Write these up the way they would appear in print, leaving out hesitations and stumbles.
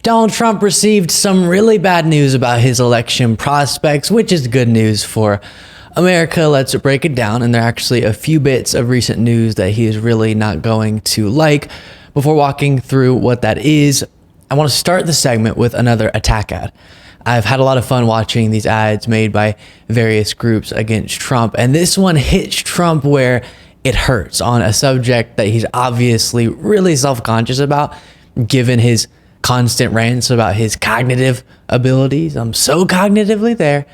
Donald Trump received some really bad news about his election prospects, which is good news for America. Let's break it down. And there are actually a few bits of recent news that he is really not going to like. Before walking through what that is, I want to start the segment with another attack ad. I've had a lot of fun watching these ads made by various groups against Trump, and this one hits Trump where it hurts on a subject that he's obviously really self-conscious about, given his constant rants about his cognitive abilities. I'm so cognitively there.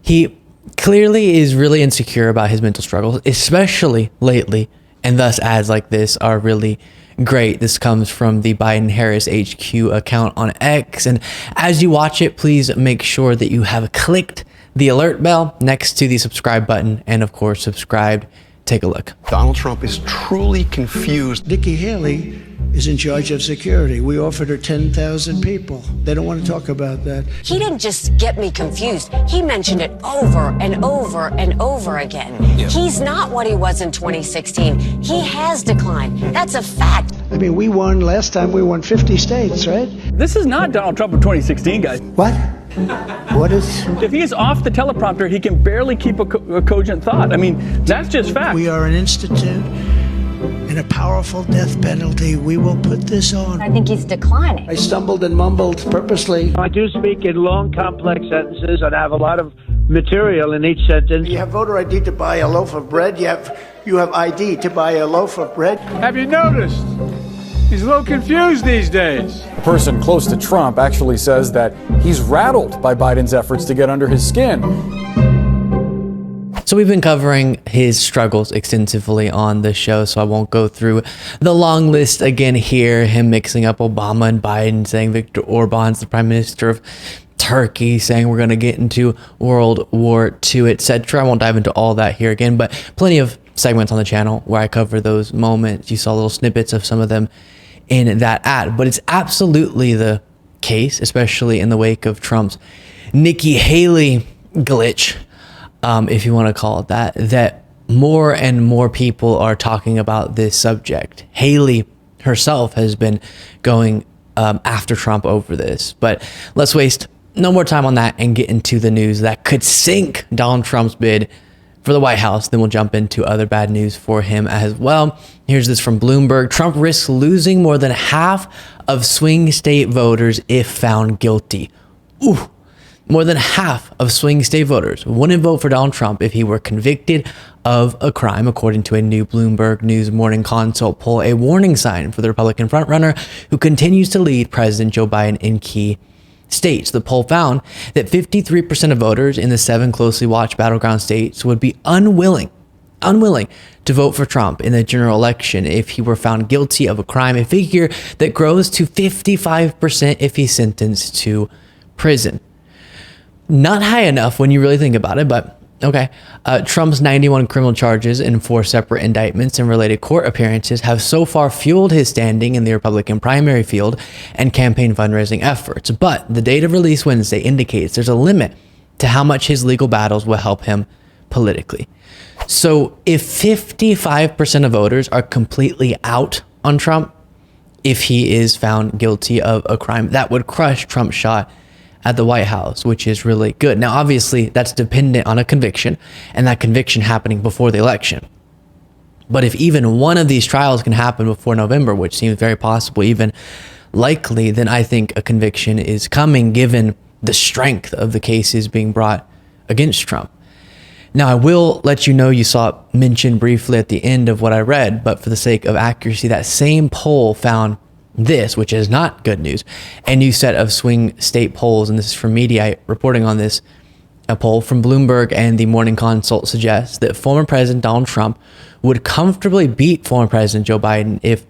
He clearly is really insecure about his mental struggles, especially lately, and thus ads like this are really great. This comes from the Biden-Harris HQ account on X, and as you watch it, please make sure that you have clicked the alert bell next to the subscribe button, and of course, subscribed. Take a look. Donald Trump is truly confused. Nikki Haley is in charge of security. We offered her 10,000 people. They don't want to talk about that. He didn't just get me confused. He mentioned it over and over and over again. Yeah. He's not what he was in 2016. He has declined. That's a fact. I mean, we won last time. We won 50 states, right? This is not Donald Trump of 2016, guys. What? What is? If he is off the teleprompter, he can barely keep a cogent thought. I mean, that's just fact. We are an institute and a powerful death penalty. We will put this on. I think he's declining. I stumbled and mumbled purposely. I do speak in long, complex sentences, and I have a lot of material in each sentence. You have voter ID to buy a loaf of bread. You have ID to buy a loaf of bread. Have you noticed? He's a little confused these days. A person close to Trump actually says that he's rattled by Biden's efforts to get under his skin. So we've been covering his struggles extensively on the show, so I won't go through the long list again here. Him mixing up Obama and Biden, saying Viktor Orban's the prime minister of Turkey, saying we're going to get into World War II, etc. I won't dive into all that here again, but plenty of segments on the channel where I cover those moments. You saw little snippets of some of them in that ad, but it's absolutely the case, especially in the wake of Trump's Nikki Haley glitch, if you want to call it that, that more and more people are talking about this subject. Haley herself has been going after Trump over this, but let's waste no more time on that and get into the news that could sink Donald Trump's bid for the White House. Then we'll jump into other bad news for him as well. Here's this from Bloomberg. Trump risks losing more than half of swing state voters if found guilty. Ooh, more than half of swing state voters wouldn't vote for Donald Trump if he were convicted of a crime, according to a new Bloomberg News Morning Consult poll, a warning sign for the Republican frontrunner who continues to lead President Joe Biden in key states. The poll found that 53% of voters in the 7 closely watched battleground states would be unwilling to vote for Trump in the general election if he were found guilty of a crime, a figure that grows to 55% if he's sentenced to prison. Not high enough when you really think about it, but okay. Trump's 91 criminal charges and 4 separate indictments and related court appearances have so far fueled his standing in the Republican primary field and campaign fundraising efforts. But the data released Wednesday indicates there's a limit to how much his legal battles will help him politically. So if 55% of voters are completely out on Trump, if he is found guilty of a crime, that would crush Trump's shot at the White House, which is really good. Now, obviously, that's dependent on a conviction, and that conviction happening before the election. But if even one of these trials can happen before November, which seems very possible, even likely, then I think a conviction is coming given the strength of the cases being brought against Trump. Now, I will let you know, you saw it mentioned briefly at the end of what I read, but for the sake of accuracy, that same poll found this, which is not good news, a new set of swing state polls, and this is from Mediaite reporting on this. A poll from Bloomberg and the Morning Consult suggests that former President Donald Trump would comfortably beat former President Joe Biden if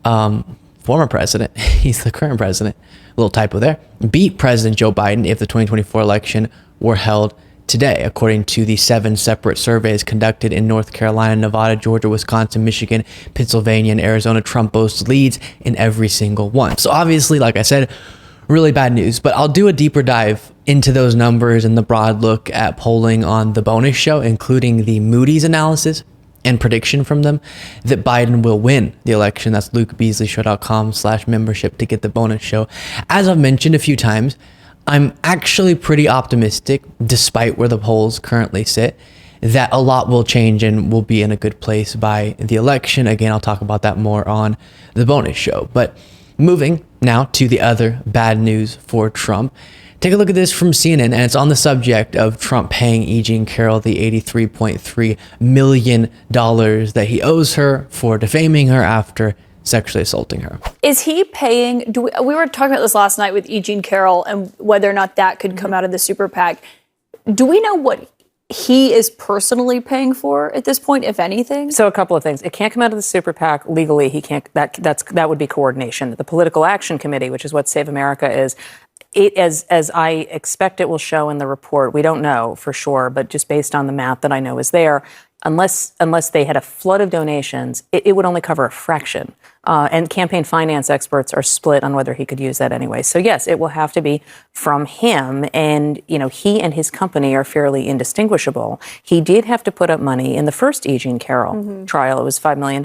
former president, he's the current president, a little typo there, beat President Joe Biden if the 2024 election were held today, according to the 7 separate surveys conducted in North Carolina, Nevada, Georgia, Wisconsin, Michigan, Pennsylvania, and Arizona. Trump boasts leads in every single one. So obviously, like I said, really bad news, but I'll do a deeper dive into those numbers and the broad look at polling on the bonus show, including the Moody's analysis and prediction from them that Biden will win the election. That's lukebeasleyshow.com/membership to get the bonus show. As I've mentioned a few times, I'm actually pretty optimistic, despite where the polls currently sit, that a lot will change and we'll be in a good place by the election. Again, I'll talk about that more on the bonus show. But moving now to the other bad news for Trump. Take a look at this from CNN, and it's on the subject of Trump paying E. Jean Carroll the $83.3 million that he owes her for defaming her after sexually assaulting her. Is he paying? We were talking about this last night with E. Jean Carroll and whether or not that could come out of the super PAC. Do we know what he is personally paying for at this point, if anything? So a couple of things. It can't come out of the super PAC legally. He can't. That would be coordination. The Political Action Committee, which is what Save America is. It, as I expect it will show in the report, we don't know for sure, but just based on the math that I know is there, unless they had a flood of donations, it would only cover a fraction. And campaign finance experts are split on whether he could use that anyway. So yes, it will have to be from him. And, he and his company are fairly indistinguishable. He did have to put up money in the first E. Jean Carroll trial. It was $5 million.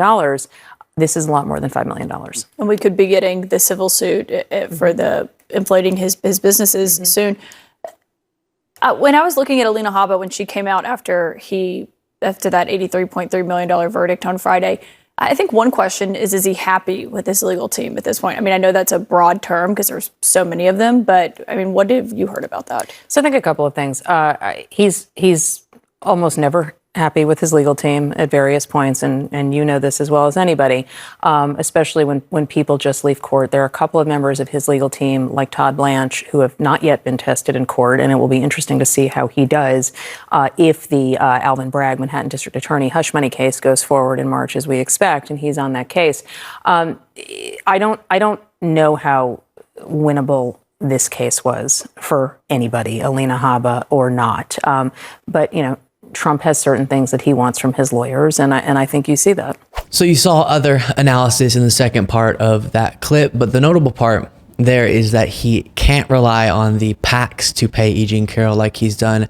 This is a lot more than $5 million. And we could be getting the civil suit for the inflating his businesses soon. When I was looking at Alina Habba, when she came out after that $83.3 million verdict on Friday, I think one question is he happy with his legal team at this point? I mean, I know that's a broad term because there's so many of them, but I mean, what have you heard about that? So I think a couple of things. He's almost never happy with his legal team at various points, and you know this as well as anybody, especially when people just leave court. There are a couple of members of his legal team, like Todd Blanche, who have not yet been tested in court, and it will be interesting to see how he does if the Alvin Bragg, Manhattan District Attorney, hush money case goes forward in March, as we expect, and he's on that case. I don't know how winnable this case was for anybody, Alina Habba or not, but Trump has certain things that he wants from his lawyers, and I think you see that. So you saw other analysis in the second part of that clip, but the notable part there is that he can't rely on the PACs to pay E. Jean Carroll like he's done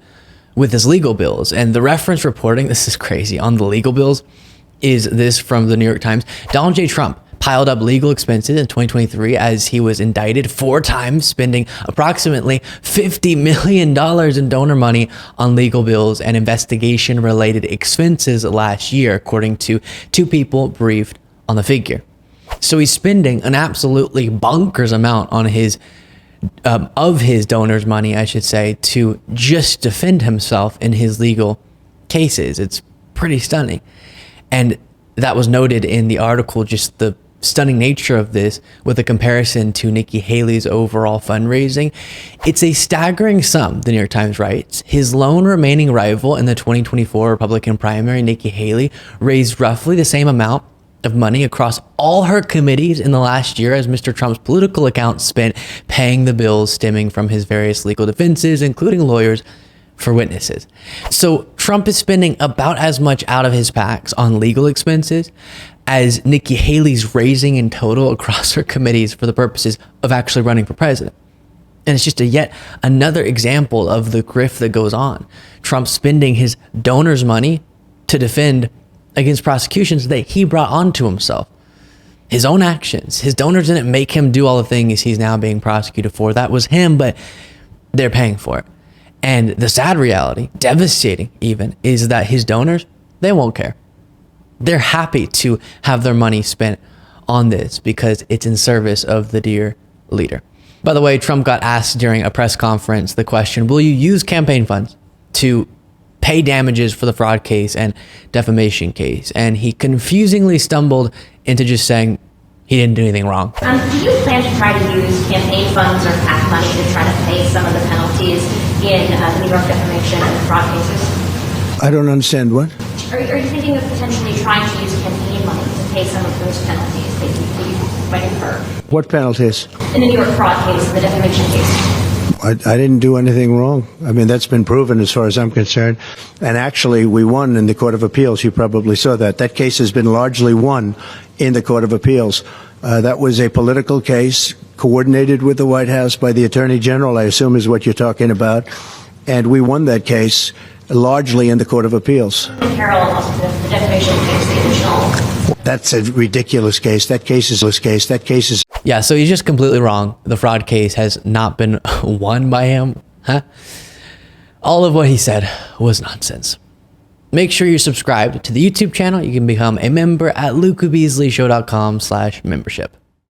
with his legal bills. And the reference reporting, this is crazy, on the legal bills is this from the New York Times. Donald J. Trump piled up legal expenses in 2023 as he was indicted 4 times, spending approximately $50 million in donor money on legal bills and investigation-related expenses last year, according to 2 people briefed on the figure. So he's spending an absolutely bonkers amount on his donors' money, I should say, to just defend himself in his legal cases. It's pretty stunning. And that was noted in the article, just the stunning nature of this with a comparison to Nikki Haley's overall fundraising. It's a staggering sum, the New York Times writes. His lone remaining rival in the 2024 Republican primary, Nikki Haley, raised roughly the same amount of money across all her committees in the last year as Mr. Trump's political account spent paying the bills stemming from his various legal defenses, including lawyers for witnesses. So Trump is spending about as much out of his PACs on legal expenses as Nikki Haley's raising in total across her committees for the purposes of actually running for president. And it's just yet another example of the grift that goes on. Trump spending his donors' money to defend against prosecutions that he brought onto himself. His own actions. His donors didn't make him do all the things he's now being prosecuted for. That was him, but they're paying for it. And the sad reality, devastating even, is that his donors, they won't care. They're happy to have their money spent on this because it's in service of the dear leader. By the way, Trump got asked during a press conference the question, will you use campaign funds to pay damages for the fraud case and defamation case? And he confusingly stumbled into just saying he didn't do anything wrong. Do you plan to try to use campaign funds or PAC money to try to pay some of the penalties in the New York defamation and fraud cases? I don't understand what? Are you thinking of potentially trying to use campaign money to pay some of those penalties that you might incur? What penalties? In the New York fraud case, the defamation case. I didn't do anything wrong. I mean, that's been proven as far as I'm concerned. And actually, we won in the Court of Appeals. You probably saw that. That case has been largely won in the Court of Appeals. That was a political case coordinated with the White House by the Attorney General, I assume is what you're talking about. And we won that case. largely in the Court of Appeals. Carroll, also the defamation case, the original. That's a ridiculous case. That case is. Yeah, so he's just completely wrong. The fraud case has not been won by him. Huh? All of what he said was nonsense. Make sure you're subscribed to the YouTube channel. You can become a member at lukebeasleyshow.com/membership.